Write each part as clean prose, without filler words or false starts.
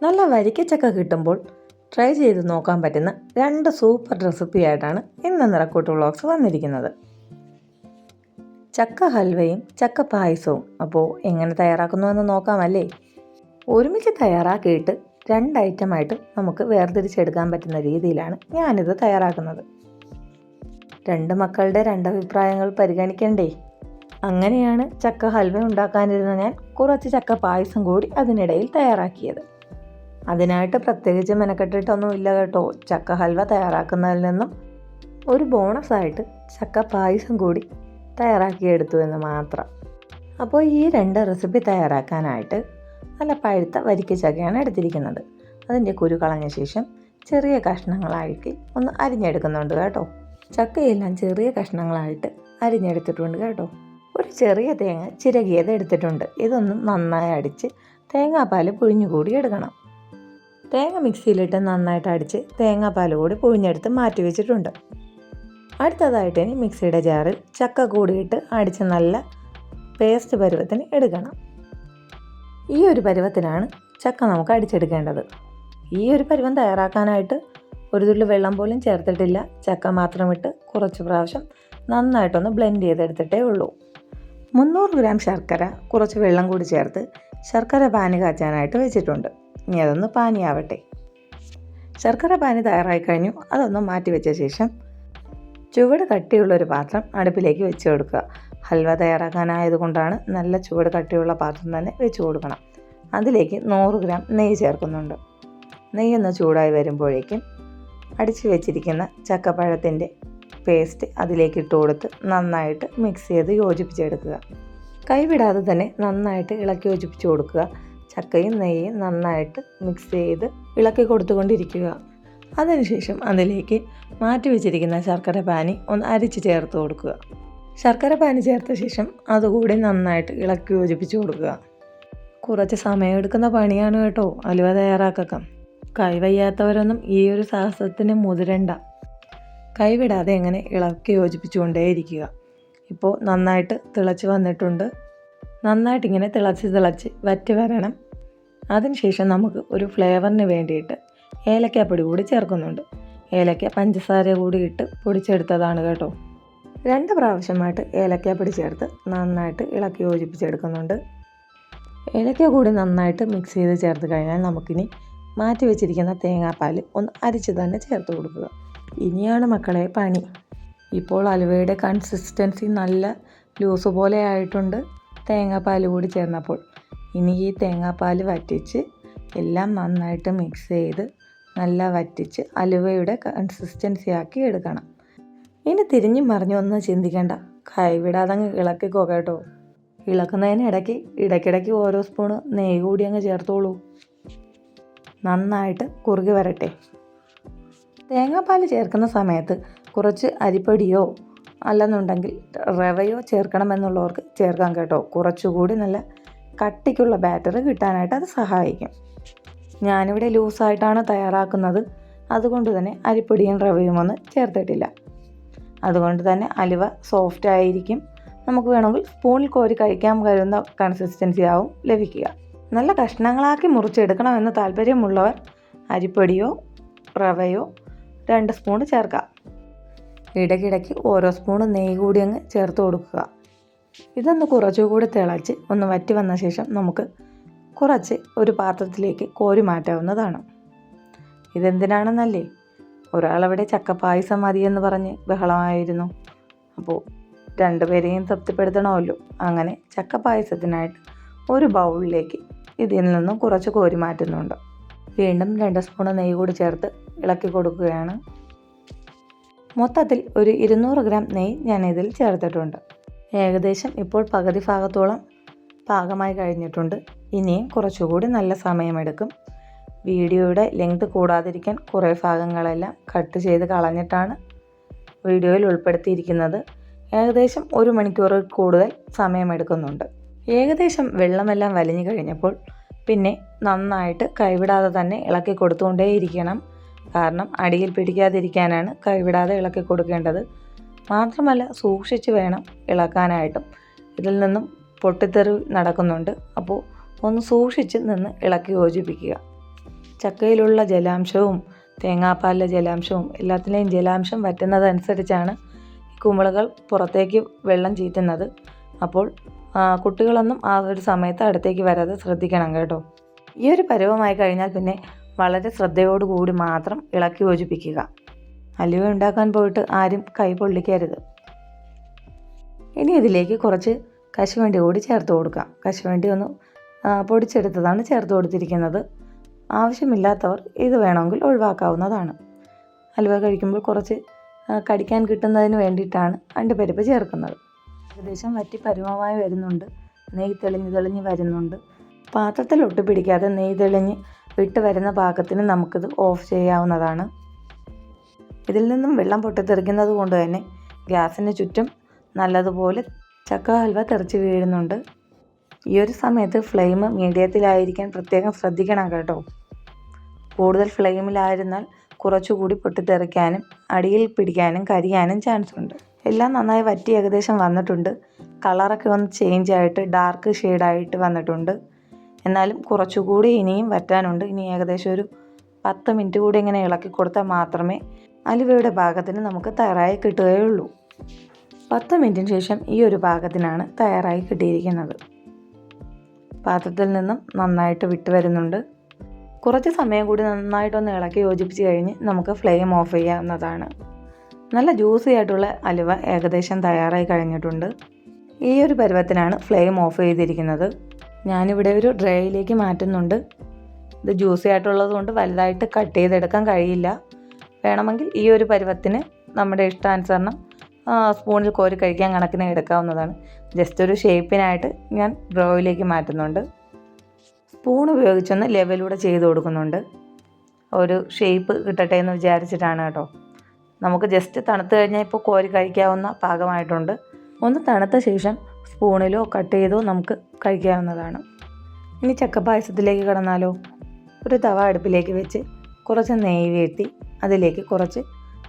നല്ല വരിക്കച്ചക്ക കിട്ടുമ്പോൾ ട്രൈ ചെയ്ത് നോക്കാൻ പറ്റുന്ന 2 സൂപ്പർ റെസിപ്പി ആയിട്ടാണ് ഇന്ന് നിറക്കൂട്ട് വ്ളോഗ്സ് വന്നിരിക്കുന്നത്. ചക്ക ഹൽവയും ചക്ക പായസവും. അപ്പോൾ എങ്ങനെ തയ്യാറാക്കുന്നുവെന്ന് നോക്കാമല്ലേ. ഒരുമിച്ച് തയ്യാറാക്കിയിട്ട് 2 ഐറ്റമായിട്ട് നമുക്ക് വേർതിരിച്ചെടുക്കാൻ പറ്റുന്ന രീതിയിലാണ് ഞാനിത് തയ്യാറാക്കുന്നത്. 2 മക്കളുടെ 2 അഭിപ്രായങ്ങൾ പരിഗണിക്കണ്ടേ. അങ്ങനെയാണ് ചക്ക ഹൽവ ഉണ്ടാക്കാനിരുന്ന ഞാൻ കുറച്ച് ചക്ക പായസം കൂടി അതിനിടയിൽ തയ്യാറാക്കിയത്. അതിനായിട്ട് പ്രത്യേകിച്ച് മെനക്കെട്ടിട്ടൊന്നും ഇല്ല കേട്ടോ. ചക്ക ഹൽവ തയ്യാറാക്കുന്നതിൽ നിന്നും ഒരു ബോണസായിട്ട് ചക്ക പായസം കൂടി തയ്യാറാക്കിയെടുത്തു എന്ന് മാത്രം. അപ്പോൾ ഈ 2 റെസിപ്പി തയ്യാറാക്കാനായിട്ട് നല്ല പഴുത്ത വരിക്ക ചക്കയാണ് എടുത്തിരിക്കുന്നത്. അതിൻ്റെ കുരു കളഞ്ഞ ശേഷം ചെറിയ കഷ്ണങ്ങളാക്കി ഒന്ന് അരിഞ്ഞെടുക്കുന്നുണ്ട് കേട്ടോ. ചക്കയെല്ലാം ചെറിയ കഷ്ണങ്ങളായിട്ട് അരിഞ്ഞെടുത്തിട്ടുണ്ട് കേട്ടോ. ഒരു ചെറിയ തേങ്ങ ചിരകിയത് എടുത്തിട്ടുണ്ട്. ഇതൊന്ന് നന്നായി അടിച്ച് തേങ്ങാപ്പാൽ പിഴിഞ്ഞുകൂടി എടുക്കണം. തേങ്ങ മിക്സിയിലിട്ട് നന്നായിട്ട് അടിച്ച് തേങ്ങാപ്പാൽ കൂടി പിഴിഞ്ഞെടുത്ത് മാറ്റി വെച്ചിട്ടുണ്ട്. അടുത്തതായിട്ട് ഇനി മിക്സിയുടെ ജാറിൽ ചക്ക കൂടിയിട്ട് അടിച്ച് നല്ല പേസ്റ്റ് പരുവത്തിന് എടുക്കണം. ഈ ഒരു പരുവത്തിനാണ് ചക്ക നമുക്ക് അടിച്ചെടുക്കേണ്ടത്. ഈ ഒരു പരുവം തയ്യാറാക്കാനായിട്ട് ഒരു തുള്ളി വെള്ളം പോലും ചേർത്തിട്ടില്ല. ചക്ക മാത്രമിട്ട് കുറച്ച് പ്രാവശ്യം നന്നായിട്ടൊന്ന് ബ്ലെൻഡ് ചെയ്തെടുത്തിട്ടേ ഉള്ളൂ. 300 ഗ്രാം ശർക്കര കുറച്ച് വെള്ളം കൂടി ചേർത്ത് ശർക്കര പാനി കാച്ചാനായിട്ട് വെച്ചിട്ടുണ്ട്. ഇനി അതൊന്ന് പാനിയാവട്ടെ. ശർക്കര പാനി തയ്യാറായി കഴിഞ്ഞു. അതൊന്ന് മാറ്റി വെച്ച ശേഷം ചുവട് കട്ടിയുള്ളൊരു പാത്രം അടുപ്പിലേക്ക് വെച്ച് കൊടുക്കുക. ഹൽവ തയ്യാറാക്കാനായതുകൊണ്ടാണ് നല്ല ചുവട് കട്ടിയുള്ള പാത്രം തന്നെ വെച്ച് കൊടുക്കണം. അതിലേക്ക് 100 ഗ്രാം നെയ്യ് ചേർക്കുന്നുണ്ട്. നെയ്യൊന്ന് ചൂടായി വരുമ്പോഴേക്കും അടിച്ചു വെച്ചിരിക്കുന്ന ചക്കപ്പഴത്തിൻ്റെ പേസ്റ്റ് അതിലേക്ക് ഇട്ട് കൊടുത്ത് നന്നായിട്ട് മിക്സ് ചെയ്ത് യോജിപ്പിച്ചെടുക്കുക. കൈവിടാതെ തന്നെ നന്നായിട്ട് ഇളക്കി യോജിപ്പിച്ച് കൊടുക്കുക. ചക്കയും നെയ്യും നന്നായിട്ട് മിക്സ് ചെയ്ത് ഇളക്കി കൊടുത്തുകൊണ്ടിരിക്കുക. അതിനുശേഷം അതിലേക്ക് മാറ്റി വെച്ചിരിക്കുന്ന ശർക്കര പാനി ഒന്ന് അരിച്ച് ചേർത്ത് കൊടുക്കുക. ശർക്കര പാനി ചേർത്ത ശേഷം അതുകൂടി നന്നായിട്ട് ഇളക്കി യോജിപ്പിച്ച് കൊടുക്കുക. കുറച്ച് സമയമെടുക്കുന്ന പണിയാണ് കേട്ടോ ഹലുവ തയ്യാറാക്കാം. കൈവയ്യാത്തവരൊന്നും ഈ ഒരു സാഹസത്തിന് മുതിരണ്ട. കൈവിടാതെ എങ്ങനെ ഇളക്കി യോജിപ്പിച്ചുകൊണ്ടേയിരിക്കുക. ഇപ്പോൾ നന്നായിട്ട് തിളച്ച് വന്നിട്ടുണ്ട്. നന്നായിട്ടിങ്ങനെ തിളച്ച് വറ്റി വരണം. അതിനുശേഷം നമുക്ക് ഒരു ഫ്ലേവറിന് വേണ്ടിയിട്ട് ഏലക്കാപ്പൊടി കൂടി ചേർക്കുന്നുണ്ട്. ഏലക്ക പഞ്ചസാര കൂടി ഇട്ട് പൊടിച്ചെടുത്തതാണ് കേട്ടോ. 2 പ്രാവശ്യമായിട്ട് ഏലക്കാപ്പൊടി ചേർത്ത് നന്നായിട്ട് ഇളക്കി യോജിപ്പിച്ചെടുക്കുന്നുണ്ട്. ഏലക്ക കൂടി നന്നായിട്ട് മിക്സ് ചെയ്ത് ചേർത്ത് കഴിഞ്ഞാൽ നമുക്കിനി മാറ്റി വെച്ചിരിക്കുന്ന തേങ്ങാപ്പാൽ ഒന്ന് അരിച്ച് തന്നെ ചേർത്ത് കൊടുക്കുക. ഇനിയാണ് മക്കളെ പണി. ഇപ്പോൾ ഹലുവയുടെ കൺസിസ്റ്റൻസി നല്ല ലൂസ് പോലെ ആയിട്ടുണ്ട് തേങ്ങാപ്പാൽ കൂടി ചേർന്നപ്പോൾ. ഇനി ഈ തേങ്ങാപ്പാൽ വറ്റിച്ച് എല്ലാം നന്നായിട്ട് മിക്സ് ചെയ്ത് നല്ല വറ്റിച്ച് ഹലുവയുടെ കൺസിസ്റ്റൻസി ആക്കി എടുക്കണം. ഇനി തിരിഞ്ഞും മറിഞ്ഞൊന്നും ചിന്തിക്കേണ്ട. കൈവിടാതെ അങ്ങ് ഇളക്കിക്കോ കേട്ടോ. ഇളക്കുന്നതിന് ഇടയ്ക്കിടയ്ക്ക് ഓരോ സ്പൂണ് നെയ്യ് കൂടി അങ്ങ് ചേർത്തോളൂ. നന്നായിട്ട് കുറുകി വരട്ടെ. തേങ്ങാപ്പാൽ ചേർക്കുന്ന സമയത്ത് കുറച്ച് അരിപ്പൊടിയോ അല്ലെന്നുണ്ടെങ്കിൽ റവയോ ചേർക്കണമെന്നുള്ളവർക്ക് ചേർക്കാം കേട്ടോ. കുറച്ചുകൂടി നല്ല കട്ടിക്കുള്ള ബാറ്റർ കിട്ടാനായിട്ട് അത് സഹായിക്കും. ഞാനിവിടെ ലൂസായിട്ടാണ് തയ്യാറാക്കുന്നത്. അതുകൊണ്ട് തന്നെ അരിപ്പൊടിയും റവയും ഒന്നും ചേർത്തിട്ടില്ല. അതുകൊണ്ട് തന്നെ ഹലുവ സോഫ്റ്റ് ആയിരിക്കും. നമുക്ക് വേണമെങ്കിൽ സ്പൂണിൽ കോരി കഴിക്കാൻ കഴിയുന്ന കൺസിസ്റ്റൻസി ആവും ലഭിക്കുക. നല്ല കഷ്ണങ്ങളാക്കി മുറിച്ചെടുക്കണമെന്ന് താല്പര്യമുള്ളവർ അരിപ്പൊടിയോ റവയോ 2 സ്പൂൺ ചേർക്കാം. ഇടയ്ക്കിടയ്ക്ക് ഓരോ സ്പൂൺ നെയ്യ് കൂടി അങ്ങ് ചേർത്ത് കൊടുക്കുക. ഇതൊന്ന് കുറച്ചുകൂടി തിളച്ച് ഒന്ന് വറ്റി വന്ന ശേഷം നമുക്ക് കുറച്ച് ഒരു പാത്രത്തിലേക്ക് കോരി മാറ്റാവുന്നതാണ്. ഇതെന്തിനാണെന്നല്ലേ, ഒരാളവിടെ ചക്കപ്പായസം മതിയെന്ന് പറഞ്ഞ് ബഹളമായിരുന്നു. അപ്പോൾ 2 പേരെയും തൃപ്തിപ്പെടുത്തണമല്ലോ. അങ്ങനെ ചക്കപ്പായസത്തിനായിട്ട് ഒരു ബൗളിലേക്ക് ഇതിൽ നിന്നും കുറച്ച് കോരി മാറ്റുന്നുണ്ട്. വീണ്ടും 2 സ്പൂൺ നെയ്യ് കൂടി ചേർത്ത് ഇളക്കി കൊടുക്കുകയാണ്. മൊത്തത്തിൽ ഒരു 200 ഗ്രാം നെയ്യ് ഞാൻ ഇതിൽ ചേർത്തിട്ടുണ്ട്. ഏകദേശം ഇപ്പോൾ പകുതി ഭാഗത്തോളം പാകമായി കഴിഞ്ഞിട്ടുണ്ട്. ഇനിയും കുറച്ചുകൂടി നല്ല സമയമെടുക്കും. വീഡിയോയുടെ ലെങ്ത് കൂടാതിരിക്കാൻ കുറേ ഭാഗങ്ങളെല്ലാം കട്ട് ചെയ്ത് കളഞ്ഞിട്ടാണ് വീഡിയോയിൽ ഉൾപ്പെടുത്തിയിരിക്കുന്നത്. ഏകദേശം 1 മണിക്കൂറിൽ കൂടുതൽ സമയമെടുക്കുന്നുണ്ട്. ഏകദേശം വെള്ളമെല്ലാം വലിഞ്ഞു കഴിഞ്ഞപ്പോൾ പിന്നെ നന്നായിട്ട് കൈവിടാതെ തന്നെ ഇളക്കി കൊടുത്തുകൊണ്ടേയിരിക്കണം. കാരണം അടിയിൽ പിടിക്കാതിരിക്കാനാണ് കൈവിടാതെ ഇളക്കി കൊടുക്കേണ്ടത്. മാത്രമല്ല സൂക്ഷിച്ച് വേണം ഇളക്കാനായിട്ടും. ഇതിൽ നിന്നും പൊട്ടിത്തെറി നടക്കുന്നുണ്ട്. അപ്പോൾ ഒന്ന് സൂക്ഷിച്ച് നിന്ന് ഇളക്കി യോജിപ്പിക്കുക. ചക്കയിലുള്ള ജലാംശവും തേങ്ങാപ്പാലിലെ ജലാംശവും എല്ലാത്തിലെയും ജലാംശം വറ്റുന്നതനുസരിച്ചാണ് കുമിളകൾ പുറത്തേക്ക് വെള്ളം ചീറ്റുന്നത്. അപ്പോൾ കുട്ടികളൊന്നും ആ ഒരു സമയത്ത് അടുത്തേക്ക് വരാതെ ശ്രദ്ധിക്കണം കേട്ടോ. ഈ ഒരു പരുവമായി കഴിഞ്ഞാൽ പിന്നെ വളരെ ശ്രദ്ധയോടുകൂടി മാത്രം ഇളക്കി യോജിപ്പിക്കുക. ഹലുവ ഉണ്ടാക്കാൻ പോയിട്ട് ആരും കൈ പൊള്ളിക്കരുത്. ഇനി ഇതിലേക്ക് കുറച്ച് കശുവണ്ടി കൂടി ചേർത്ത് കൊടുക്കാം. കശുവണ്ടി ഒന്ന് പൊടിച്ചെടുത്തതാണ് ചേർത്ത് കൊടുത്തിരിക്കുന്നത്. ആവശ്യമില്ലാത്തവർ ഇത് വേണമെങ്കിൽ ഒഴിവാക്കാവുന്നതാണ്. ഹലുവ കഴിക്കുമ്പോൾ കുറച്ച് കടിക്കാൻ കിട്ടുന്നതിന് വേണ്ടിയിട്ടാണ് അണ്ടിപ്പരിപ്പ് ചേർക്കുന്നത്. ഏകദേശം വറ്റി പരുവമായി വരുന്നുണ്ട്. നെയ്യ് തെളിഞ്ഞ് വരുന്നുണ്ട്. പാത്രത്തിൽ ഒട്ടിപ്പിടിക്കാതെ നെയ്യ് തെളിഞ്ഞ് വിട്ട് വരുന്ന പാകത്തിന് നമുക്കിത് ഓഫ് ചെയ്യാവുന്നതാണ്. ഇതിൽ നിന്നും വെള്ളം പൊട്ടിത്തെറിക്കുന്നത് കൊണ്ട് തന്നെ ഗ്യാസിന് ചുറ്റും നല്ലതുപോലെ ചക്ക ഹൽവ തെറിച്ച് വീഴുന്നുണ്ട്. ഈ ഒരു സമയത്ത് ഫ്ലെയിം മീഡിയത്തിലായിരിക്കാൻ പ്രത്യേകം ശ്രദ്ധിക്കണം കേട്ടോ. കൂടുതൽ ഫ്ലെയിമിലായിരുന്നാൽ കുറച്ചുകൂടി പൊട്ടിത്തെറിക്കാനും അടിയിൽ പിടിക്കാനും കരിയാനും ചാൻസ് ഉണ്ട്. എല്ലാം നന്നായി വറ്റി ഏകദേശം വന്നിട്ടുണ്ട്. കളറൊക്കെ ഒന്ന് ചേഞ്ച് ആയിട്ട് ഡാർക്ക് ഷെയ്ഡായിട്ട് വന്നിട്ടുണ്ട്. എന്നാലും കുറച്ചുകൂടി ഇനിയും വറ്റാനുണ്ട്. ഇനി ഏകദേശം ഒരു 10 മിനിറ്റ് കൂടി ഇങ്ങനെ ഇളക്കി കൊടുത്താൽ മാത്രമേ ഹലുവയുടെ പാകത്തിന് നമുക്ക് തയ്യാറായി കിട്ടുകയുള്ളൂ. 10 മിനിറ്റിന് ശേഷം ഈ ഒരു പാകത്തിനാണ് തയ്യാറായി കിട്ടിയിരിക്കുന്നത്. പാത്രത്തിൽ നിന്നും നന്നായിട്ട് വിട്ട് വരുന്നുണ്ട്. കുറച്ച് സമയം കൂടി നന്നായിട്ടൊന്ന് ഇളക്കി യോജിപ്പിച്ച് കഴിഞ്ഞ് നമുക്ക് ഫ്ലെയിം ഓഫ് ചെയ്യാവുന്നതാണ്. നല്ല ജ്യൂസി ആയിട്ടുള്ള ഹലുവ ഏകദേശം തയ്യാറായി കഴിഞ്ഞിട്ടുണ്ട്. ഈ ഒരു പരുവത്തിനാണ് ഫ്ലെയിം ഓഫ് ചെയ്തിരിക്കുന്നത്. ഞാനിവിടെ ഒരു ട്രേയിലേക്ക് മാറ്റുന്നുണ്ട്. ഇത് ജ്യൂസി ആയിട്ടുള്ളത് കൊണ്ട് വലുതായിട്ട് കട്ട് ചെയ്തെടുക്കാൻ കഴിയില്ല. വേണമെങ്കിൽ ഈ ഒരു പരുവത്തിന് നമ്മുടെ ഇഷ്ടാനുസരണം സ്പൂണിൽ കോരി കഴിക്കാൻ കണക്കിന് എടുക്കാവുന്നതാണ്. ജസ്റ്റ് ഒരു ഷേപ്പിനായിട്ട് ഞാൻ ഡ്രോയിലേക്ക് മാറ്റുന്നുണ്ട്. സ്പൂൺ ഉപയോഗിച്ചൊന്ന് ലെവലൂടെ ചെയ്ത് കൊടുക്കുന്നുണ്ട്. ഒരു ഷേപ്പ് കിട്ടട്ടെ എന്ന് വിചാരിച്ചിട്ടാണ് കേട്ടോ. നമുക്ക് ജസ്റ്റ് തണുത്ത് കഴിഞ്ഞാൽ ഇപ്പോൾ കോരി കഴിക്കാവുന്ന പാകമായിട്ടുണ്ട്. ഒന്ന് തണുത്ത ശേഷം സ്പൂണിലോ കട്ട് ചെയ്തോ നമുക്ക് കഴിക്കാവുന്നതാണ്. ഇനി ചക്കപ്പായസത്തിലേക്ക് കടന്നാലോ. ഒരു തവ അടുപ്പിലേക്ക് വെച്ച് കുറച്ച് നെയ്യ് വീഴ്ത്തി അതിലേക്ക് കുറച്ച്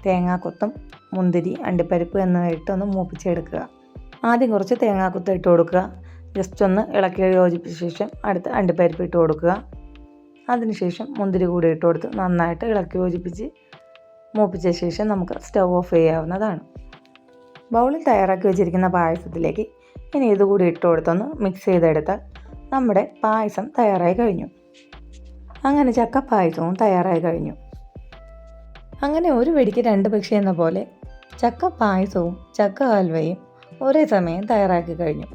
തേങ്ങാക്കൊത്തും മുന്തിരി അണ്ടിപ്പരിപ്പ് എന്നിവ ഇട്ടൊന്ന് മൂപ്പിച്ചെടുക്കുക. ആദ്യം കുറച്ച് തേങ്ങാക്കൊത്ത് ഇട്ട് കൊടുക്കുക. ജസ്റ്റ് ഒന്ന് ഇളക്കി യോജിപ്പിച്ച ശേഷം അടുത്ത് അണ്ടിപ്പരിപ്പ് ഇട്ട് കൊടുക്കുക. അതിനുശേഷം മുന്തിരി കൂടി ഇട്ട് കൊടുത്ത് നന്നായിട്ട് ഇളക്കി യോജിപ്പിച്ച് മൂപ്പിച്ച ശേഷം നമുക്ക് സ്റ്റവ് ഓഫ് ചെയ്യാവുന്നതാണ്. ബൗളിൽ തയ്യാറാക്കി വെച്ചിരിക്കുന്ന പായസത്തിലേക്ക് ഇനി ഇതുകൂടി ഇട്ട് കൊടുത്തൊന്ന് മിക്സ് ചെയ്തെടുത്താൽ നമ്മുടെ പായസം തയ്യാറായി കഴിഞ്ഞു. അങ്ങനെ ചക്ക പായസവും തയ്യാറായി കഴിഞ്ഞു. അങ്ങനെ ഒരു വെടിക്ക് 2 പക്ഷി എന്ന പോലെ ചക്ക പായസവും ചക്ക ഹൽവയും ഒരേ സമയം തയ്യാറാക്കി കഴിഞ്ഞു.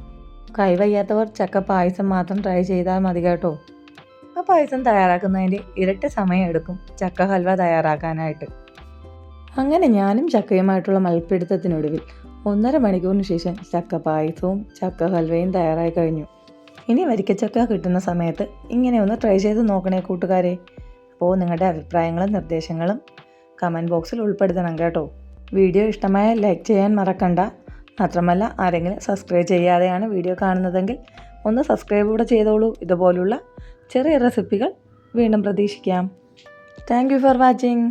കൈവയ്യാത്തവർ ചക്ക പായസം മാത്രം ട്രൈ ചെയ്താൽ മതി കേട്ടോ. ചക്ക പായസം തയ്യാറാക്കുന്നതിൻ്റെ ഇരട്ടി സമയം എടുക്കും ചക്ക ഹൽവ തയ്യാറാക്കാനായിട്ട്. അങ്ങനെ ഞാനും ചക്കയുമായിട്ടുള്ള മൽപ്പിടുത്തത്തിനൊടുവിൽ 1.5 മണിക്കൂറിന് ശേഷം ചക്ക പായസവും ചക്ക ഹൽവയും തയ്യാറായി കഴിഞ്ഞു. ഇനി വരിക്കച്ചക്ക കിട്ടുന്ന സമയത്ത് ഇങ്ങനെ ഒന്ന് ട്രൈ ചെയ്ത് നോക്കണേ കൂട്ടുകാരെ. അപ്പോൾ നിങ്ങളുടെ അഭിപ്രായങ്ങളും നിർദ്ദേശങ്ങളും കമൻറ്റ് ബോക്സിൽ ഉൾപ്പെടുത്തണം കേട്ടോ. വീഡിയോ ഇഷ്ടമായ ലൈക്ക് ചെയ്യാൻ മറക്കണ്ട. മാത്രമല്ല ആരെങ്കിലും സബ്സ്ക്രൈബ് ചെയ്യാതെയാണ് വീഡിയോ കാണുന്നതെങ്കിൽ ഒന്ന് സബ്സ്ക്രൈബ് കൂടെ ചെയ്തോളൂ. ഇതുപോലുള്ള ചെറിയ റെസിപ്പികൾ വീണ്ടും പ്രതീക്ഷിക്കാം. Thank you for watching.